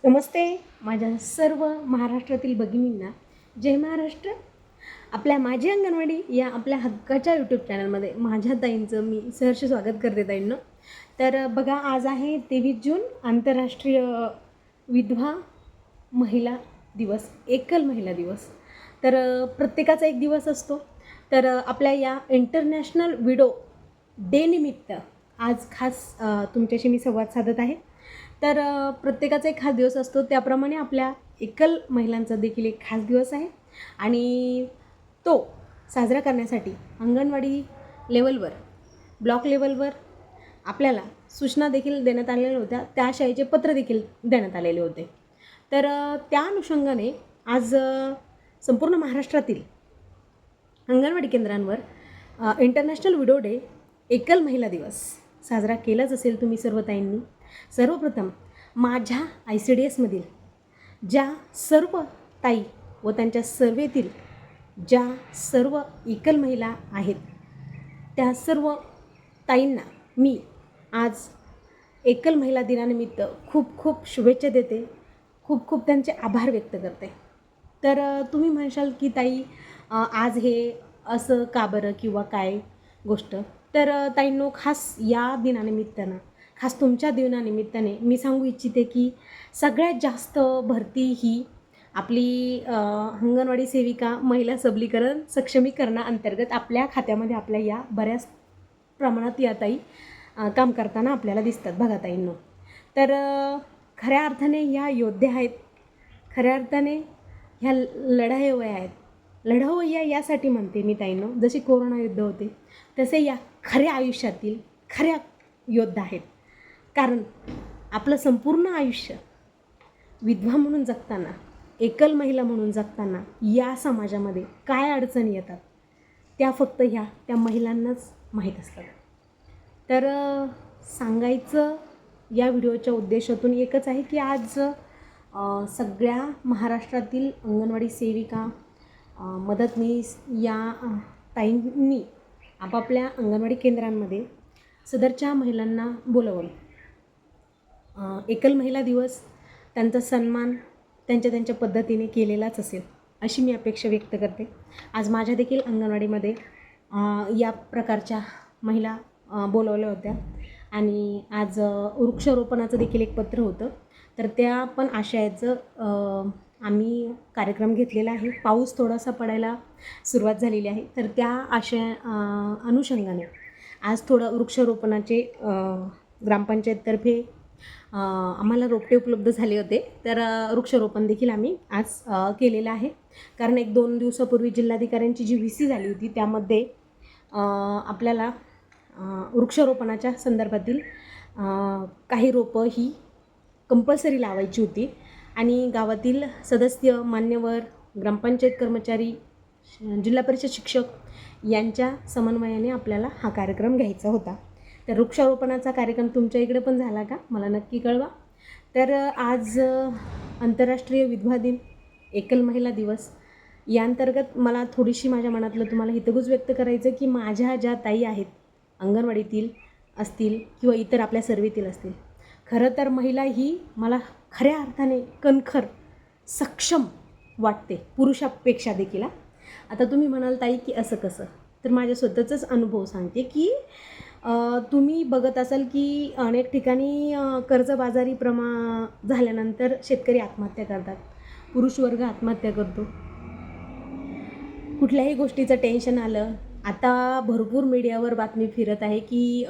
नमस्ते माझ्या सर्व महाराष्ट्रातील भगिनींना. जय महाराष्ट्र. आपल्या माझी अंगणवाडी या आपल्या हक्काच्या यूट्यूब चॅनलमध्ये माझ्या ताईंचं मी सहर्ष स्वागत करते ताईंनं. तर बघा, आज आहे 23 जून, आंतरराष्ट्रीय विधवा महिला दिवस, एकल महिला दिवस. तर प्रत्येकाचा एक दिवस असतो. तर आपल्या या इंटरनॅशनल विडो डे निमित्त आज खास तुमच्याशी मी संवाद साधत आहे. तर प्रत्येकाचा एक खास दिवस असतो, त्याप्रमाणे आपल्या एकल महिलांचा देखील एक खास दिवस आहे आणि तो साजरा करण्यासाठी अंगणवाडी लेवलवर, ब्लॉक लेवलवर आपल्याला सूचना देखील देण्यात आलेल्या होत्या. त्या शाळेचे पत्र देखील देण्यात आलेले होते. तर त्या अनुषंगाने आज संपूर्ण महाराष्ट्रातील अंगणवाडी केंद्रांवर इंटरनॅशनल विडो डे, एकल महिला दिवस साजरा केलाच असेल तुम्ही सर्व ताईंनी. सर्वप्रथम माझ्या ICDSमधील ज्या सर्व ताई व त्यांच्या सर्वेतील ज्या सर्व एकल महिला आहेत, त्या सर्व ताईंना मी आज एकल महिला दिनानिमित्त खूप खूप शुभेच्छा देते, खूप खूप त्यांचे आभार व्यक्त करते. तर तुम्ही म्हणशाल की ताई आज हे असं का बरं किंवा काय गोष्ट. तर ताईंनो, खास या दिनानिमित्तानं, खास तुमच्या दिनानिमित्ताने मी सांगू इच्छिते की सगळ्यात जास्त भरती ही आपली अंगणवाडी सेविका महिला सबलीकरण सक्षमीकरणाअंतर्गत आपल्या खात्यामध्ये आपल्या या बऱ्याच प्रमाणात या ताई काम करताना आपल्याला दिसतात बघा ताईंनो. तर खऱ्या अर्थाने ह्या योद्ध्या आहेत, खऱ्या अर्थाने ह्या लढाईवया आहेत. लढावया यासाठी म्हणते मी ताईंनो, जसे कोरोना युद्ध होते तसे या खऱ्या आयुष्यातील खऱ्या योद्धा आहेत. कारण आपलं संपूर्ण आयुष्य विधवा म्हणून जगताना, एकल महिला म्हणून जगताना या समाजामध्ये काय अडचणी येतात त्या फक्त त्या महिलांनाच माहीत असतात. तर सांगायचं या व्हिडिओच्या उद्देशातून एकच आहे की आज सगळ्या महाराष्ट्रातील अंगणवाडी सेविका, मदतनीस या ताईंनी आपापल्या अंगणवाडी केंद्रांमध्ये सदरच्या महिलांना बोलवून एकल महिला दिवस, त्यांचा सन्मान त्यांच्या पद्धतीने केलेलाच असेल अशी मी अपेक्षा व्यक्त करते. आज माझ्या देखील अंगणवाडीमध्ये या प्रकारच्या महिला बोलवल्या होत्या आणि आज वृक्षारोपणाचं देखील एक पत्र होतं. तर त्या पण आशयाचं आम्ही कार्यक्रम घेतलेला आहे. पाऊस थोडासा पडायला सुरुवात झालेली आहे, तर त्या आशय अनुषंगाने आज थोडं वृक्षारोपणाचे ग्रामपंचायततर्फे आम्हाला रोपटे उपलब्ध झाले होते. तर वृक्षारोपण देखील आम्ही आज केलेलं आहे. कारण 1-2 दिवसापूर्वी जिल्हाधिकाऱ्यांची जी VC झाली होती त्यामध्ये आपल्याला वृक्षारोपणाच्या संदर्भातील काही रोपं ही कंपल्सरी लावायची होती आणि गावातील सदस्य, मान्यवर, ग्रामपंचायत कर्मचारी, जिल्हा परिषद शिक्षक यांच्या समन्वयाने आपल्याला हा कार्यक्रम घ्यायचा होता. तर वृक्षारोपणाचा कार्यक्रम तुमच्या इकडे पण झाला का मला नक्की कळवा. तर आज आंतरराष्ट्रीय विधवा दिन, एकल महिला दिवस या अंतर्गत मला थोडीशी माझ्या मनातलं तुम्हाला हितगुज व्यक्त करायचं की माझ्या ज्या ताई आहेत अंगणवाडीतील असतील किंवा इतर आपल्या सर्वेतील असतील, खरं तर महिला ही मला खऱ्या अर्थाने कणखर, सक्षम वाटते पुरुषापेक्षा देखील. आता तुम्ही म्हणाल ताई की असं कसं, तर माझ्या स्वतःचाच अनुभव सांगते की तुम्ही बघत असाल की अनेक ठिकाणी कर्जबाजारी झाल्यानंतर शेतकरी आत्महत्या करतात, पुरुष वर्ग आत्महत्या करतो. कुठल्याही गोष्टीचं टेन्शन आलं, आता भरपूर मीडियावर बातमी फिरत आहे की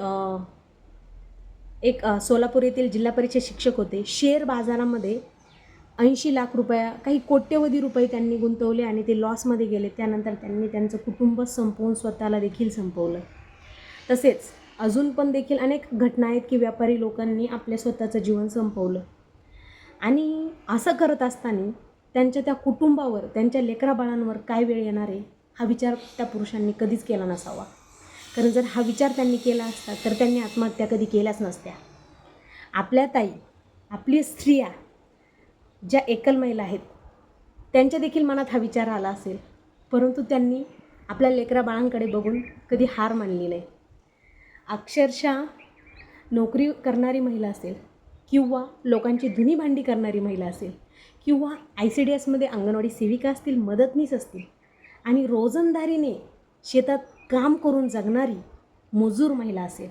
एक सोलापूर येथील जिल्हा परिषद शिक्षक होते, शेअर बाजारामध्ये 80 लाख रुपये, काही कोट्यवधी रुपये त्यांनी गुंतवले आणि ते लॉसमध्ये गेले. त्यानंतर त्यांनी त्यांचं कुटुंब संपवून स्वतःला देखील संपवलं. तसेच अजून पण देखील अनेक घटना आहेत की व्यापारी लोकांनी आपल्या स्वतःचं जीवन संपवलं. आणि असं करत असताना त्यांच्या त्या कुटुंबावर, त्यांच्या लेकराबाळांवर काय वेळ येणार आहे हा विचार त्या पुरुषांनी कधीच केला नसावा. कारण जर हा विचार त्यांनी केला असता तर त्यांनी आत्महत्या कधी केल्याच नसत्या. आपल्या ताई, आपली स्त्रिया ज्या एकल महिला आहेत त्यांच्या देखील मनात हा विचार आला असेल, परंतु त्यांनी आपल्या लेकराबाळांकडे बघून कधी हार मानली नाही. अक्षरशः नोकरी करणारी महिला असेल किंवा लोकांची धुणी भांडी करणारी महिला असेल किंवा ICDSमध्ये अंगणवाडी सेविका असतील, मदतनीस असतील आणि रोजंदारीने शेतात काम करून जगणारी मजूर महिला असेल,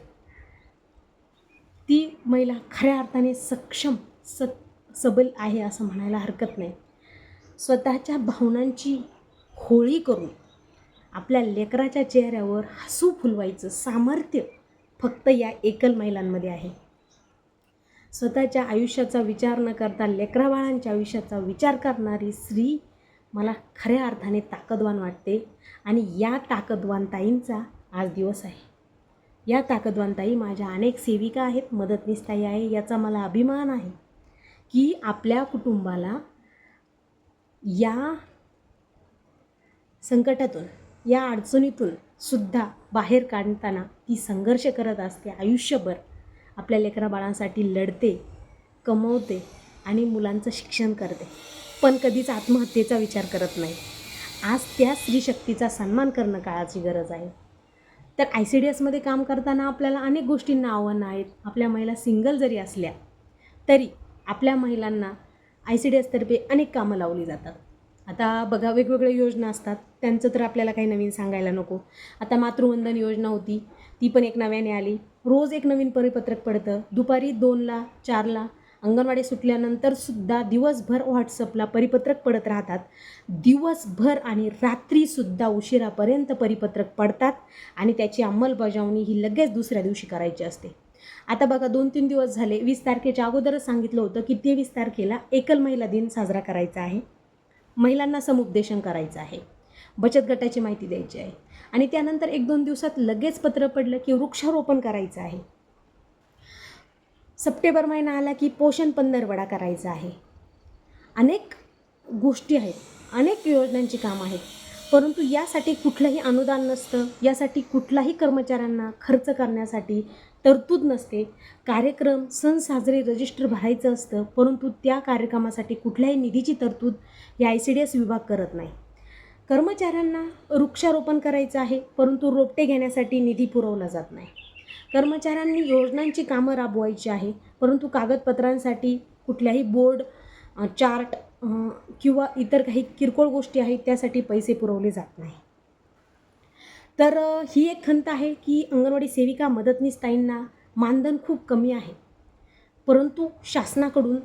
ती महिला खऱ्या अर्थाने सक्षम सबल आहे असं म्हणायला हरकत नाही. स्वतःच्या भावनांची होळी करून आपल्या लेकराच्या चेहऱ्यावर हसू फुलवायचं सामर्थ्य फक्त या एकल महिलांमध्ये आहे. स्वतःच्या आयुष्याचा विचार न करता लेकराबाळांच्या आयुष्याचा विचार करणारी स्त्री मला खऱ्या अर्थाने ताकदवान वाटते आणि या ताकदवान ताईंचा आज दिवस आहे. या ताकदवान ताई माझ्या अनेक सेविका आहेत, मदतनीस ताई आहे. याचा मला अभिमान आहे की आपल्या कुटुंबाला या संकटातून, या अडचणीतून सुद्धा बाहेर काढताना ती संघर्ष करत असते. आयुष्यभर आपल्या लेकराबाळांसाठी लढते, कमवते आणि मुलांचं शिक्षण करते, पण कधीच आत्महत्येचा विचार करत नाही. आज त्या स्त्रीशक्तीचा सन्मान करणं काळाची गरज आहे. तर ICDSमध्ये काम करताना आपल्याला अनेक गोष्टींना आव्हानं आहेत. आपल्या महिला सिंगल जरी असल्या तरी आपल्या महिलांना ICDSतर्फे अनेक कामं लावली जातात. आता बघा, वेगवेगळ्या योजना असतात, त्यांचं तर आपल्याला काही नवीन सांगायला नको. आता मातृवंदन योजना होती, ती पण एक नव्याने आली. रोज एक नवीन परिपत्रक पडतं. दुपारी 2ला 4ला अंगणवाडी सुटल्यानंतरसुद्धा दिवसभर व्हॉट्सअपला परिपत्रक पडत राहतात. दिवसभर आणि रात्रीसुद्धा उशिरापर्यंत परिपत्रक पडतात आणि त्याची अंमलबजावणी ही लगेच दुसऱ्या दिवशी करायची असते. आता बघा, 2-3 दिवस झाले, 20 तारखेच्या अगोदरच सांगितलं होतं की 23 तारखेला एकल महिला दिन साजरा करायचा आहे. महिलांना समुपदेशन करायचं आहे, बचत गटाची माहिती द्यायची आहे आणि त्यानंतर 1-2 दिवसात लगेच पत्र पडलं की वृक्षारोपण करायचं आहे. सप्टेंबर महिना आला की पोषण पंधरवडा करायचा आहे. अनेक गोष्टी आहेत, अनेक योजनांची कामं आहेत, परंतु यासाठी कुठलंही अनुदान नसतं. यासाठी कुठलाही कर्मचाऱ्यांना खर्च करण्यासाठी तरतूद नसते. कार्यक्रम, सण साजरे, रजिस्टर भरायचं असतं, परंतु त्या कार्यक्रमासाठी कुठल्याही निधीची तरतूद या ICDS विभाग करत नाही. कर्मचाऱ्यांना वृक्षारोपण करायचं आहे, परंतु रोपटे घेण्यासाठी निधी पुरवला जात नाही. कर्मचाऱ्यांनी योजनांची कामं राबवायची आहे, परंतु कागदपत्रांसाठी कुठल्याही बोर्ड, चार्ट किंवा इतर काही किरकोळ गोष्टी आहेत त्यासाठी पैसे पुरवले जात नाही. तर ही एक खंत आहे की अंगणवाडी सेविका, मदतनीस ताईंना मानधन खूप कमी आहे, परंतु शासनाकडून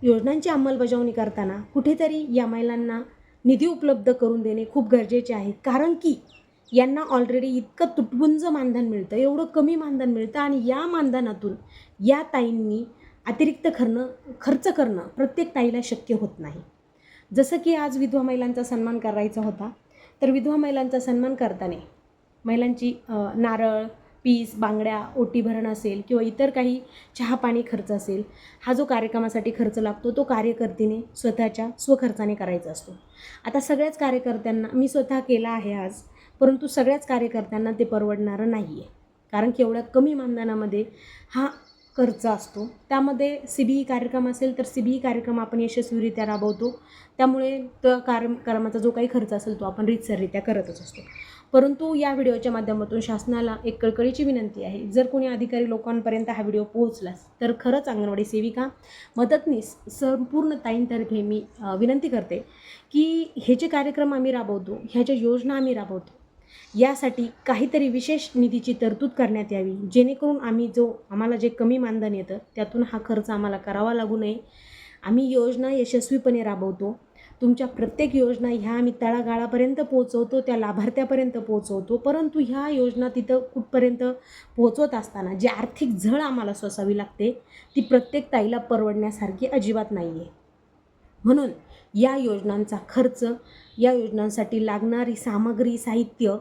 योजनांची अंमलबजावणी करताना कुठेतरी या महिलांना निधी उपलब्ध करून देणे खूप गरजेचे आहे. कारण की यांना ऑलरेडी इतकं तुटपुंज मानधन मिळतं, एवढं कमी मानधन मिळतं आणि या मानधनातून या ताईंनी अतिरिक्त खर्च करणं प्रत्येक ताईला शक्य होत नाही. जसं की आज विधवा महिलांचा सन्मान करायचा होता, तर विधवा महिलांचा सन्मान करताना महिलांची नारळ, पीस, बांगड्या, ओटी भरणं असेल किंवा इतर काही चहा पाणी खर्च असेल, हा जो कार्यक्रमासाठी खर्च लागतो तो कार्यकर्तीने स्वतःच्या स्वखर्चाने करायचा असतो. आता सगळ्याच कार्यकर्त्यांना, मी स्वतः केला आहे आज, परंतु सगळ्याच कार्यकर्त्यांना ते परवडणारं नाही आहे. कारण की एवढ्या कमी मानधनामध्ये हा खर्च असतो. त्यामध्ये CBE कार्यक्रम असेल तर CBE कार्यक्रम आपण यशस्वीरित्या राबवतो, त्यामुळे त्या कार्यक्रमाचा जो काही खर्च असेल तो आपण रीतसररित्या करतच असतो. परंतु या व्हिडिओच्या माध्यमातून शासनाला एक कळकळीची विनंती आहे, जर कोणी अधिकारी लोकांपर्यंत हा व्हिडिओ पोहोचलास तर खरंच अंगणवाडी सेविका, मदतनीस संपूर्ण ताईंतर्फे मी विनंती करते की हे जे कार्यक्रम आम्ही राबवतो, ह्या ज्या योजना आम्ही राबवतो, यासाठी काहीतरी विशेष निधीची तरतूद करण्यात यावी, जेणेकरून आम्हाला जे कमी मानधन येतं त्यातून हा खर्च आम्हाला करावा लागू नये. आम्ही योजना यशस्वीपणे राबवतो. तुमच्या प्रत्येक योजना ह्या आम्ही तळागाळापर्यंत पोहोचवतो, त्या लाभार्थ्यापर्यंत पोहोचवतो, परंतु ह्या योजना तिथं कुठपर्यंत पोहोचवत असताना जी आर्थिक झळ आम्हाला सोसावी लागते ती प्रत्येक ताईला परवडण्यासारखी अजिबात नाही आहे. म्हणून या योजनांचा खर्च, या योजनांसाठी लागणारी सामग्री, साहित्य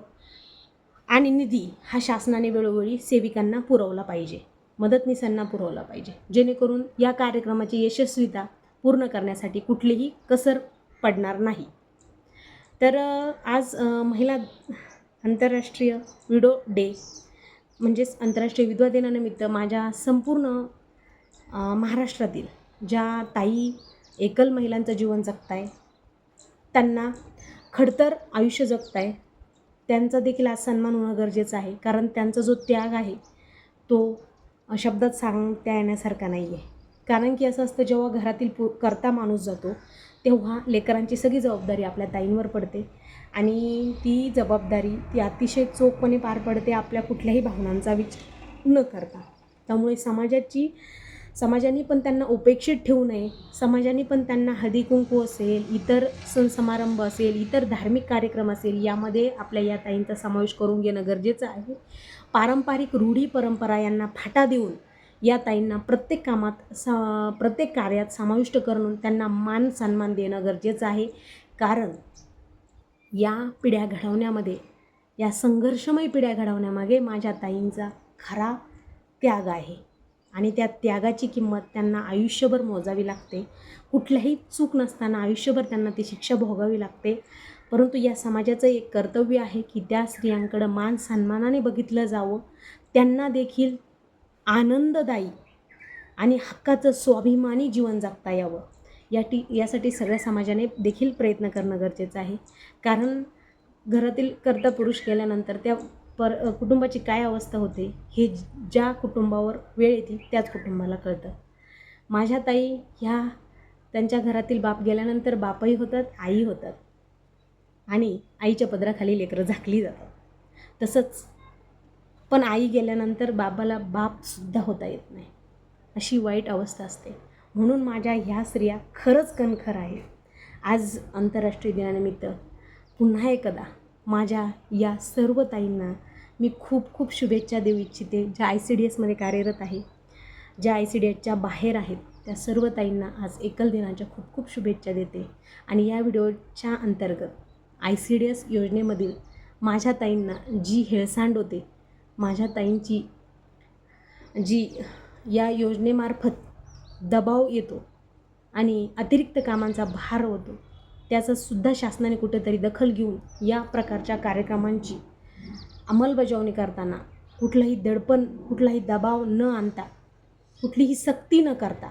आणि निधी हा शासनाने वेळोवेळी सेविकांना पुरवला पाहिजे, मदतनीसांना पुरवला पाहिजे, जेणेकरून या कार्यक्रमाची यशस्वीता पूर्ण करण्यासाठी कुठलीही कसर पडणार नाही. तर आज महिला आंतरराष्ट्रीय विडो डे म्हणजेच आंतरराष्ट्रीय विधवा दिनानिमित्त माझ्या संपूर्ण महाराष्ट्रातील ज्या ताई एकल महिलांचं जीवन जगताय, त्यांना खडतर आयुष्य जगताय, त्यांचा देखील आज सन्मान होणं गरजेचं आहे. कारण त्यांचा जो त्याग आहे तो शब्दात सांगता येण्यासारखा नाही आहे. कारण की असं असतं, जेव्हा घरातील करता माणूस जातो तेव्हा लेकरांची सगळी जबाबदारी आपल्या ताईंवर पडते आणि ती जबाबदारी ती अतिशय चोखपणे पार पडते, आपल्या कुठल्याही भावनांचा विचार न करता. त्यामुळे समाजाने पण त्यांना उपेक्षित ठेवू नये. समाजाने पण त्यांना हळदी कुंकू असेल, इतर सण समारंभ असेल, इतर धार्मिक कार्यक्रम असेल, यामध्ये आपल्या या ताईंचा समावेश करून घेणं गरजेचं आहे. पारंपरिक रूढी परंपरा यांना फाटा देऊन या ताईंना प्रत्येक कामात प्रत्येक कार्यात समाविष्ट करून त्यांना मान सन्मान देणं गरजेचं आहे. कारण या पिढ्या घडवण्यामध्ये, या संघर्षमय पिढ्या घडवण्यामागे माझ्या ताईंचा खरा त्याग आहे आणि त्या त्यागाची किंमत त्यांना आयुष्यभर मोजावी लागते. कुठल्याही चूक नसताना आयुष्यभर त्यांना ती शिक्षा भोगावी लागते. परंतु या समाजाचं एक कर्तव्य आहे की त्या स्त्रियांकडं मान सन्मानाने बघितलं जावं, त्यांना देखील आनंददायी आणि हक्काचं स्वाभिमानी जीवन जगता यावं. यासाठी सगळ्या समाजाने देखील प्रयत्न करणं गरजेचं आहे. कारण घरातील कर्ता पुरुष गेल्यानंतर त्या कुटुंबाची काय अवस्था होते हे ज्या कुटुंबावर वेळ येते त्याच कुटुंबाला कळतं. माझ्या ताई ह्या त्यांच्या घरातील बाप गेल्यानंतर बापही होतात, आई होतात आणि आईच्या पदराखाली लेकरं झाकली जातात. तसंच पण आई गेल्यानंतर बाबाला बापसुद्धा होता येत नाही, अशी वाईट अवस्था असते. म्हणून माझ्या ह्या स्त्रिया खरंच कणखर आहेत. आज आंतरराष्ट्रीय दिनानिमित्त पुन्हा एकदा माझ्या या सर्व ताईंना मी खूप खूप शुभेच्छा देऊ इच्छिते. ज्या ICDSमध्ये कार्यरत आहे, ज्या ICDSच्या बाहेर आहेत, त्या सर्व ताईंना आज एकल दिनाच्या खूप खूप शुभेच्छा देते. आणि या व्हिडिओच्या अंतर्गत ICDS योजनेमधील माझ्या ताईंना जी हेळसांड होते, माझ्या ताईंची जी या योजनेमार्फत दबाव येतो आणि अतिरिक्त कामांचा भार होतो, त्याचासुद्धा शासनाने कुठेतरी दखल घेऊन या प्रकारच्या कार्यक्रमांची अंमलबजावणी करताना कुठलंही दडपण, कुठलाही दबाव न आणता, कुठलीही सक्ती न करता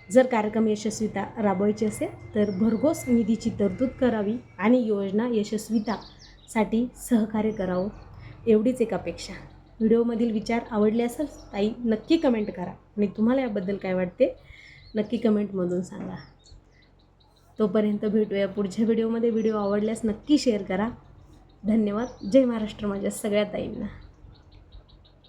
जर कार्यक्रम यशस्वीता राबवायची असेल तर भरघोस निधीची तरतूद करावी आणि योजना यशस्वीतासाठी सहकार्य करावं, एवढीच एक अपेक्षा. व्हिडिओमधील विचार आवडले असेल ताई नक्की कमेंट करा आणि तुम्हाला याबद्दल काय वाटते नक्की कमेंटमधून सांगा. तोपर्यंत भेटूया पुढच्या व्हिडिओमध्ये. व्हिडिओ आवडल्यास नक्की शेअर करा. धन्यवाद. जय महाराष्ट्र माझ्या सगळ्या ताईंना.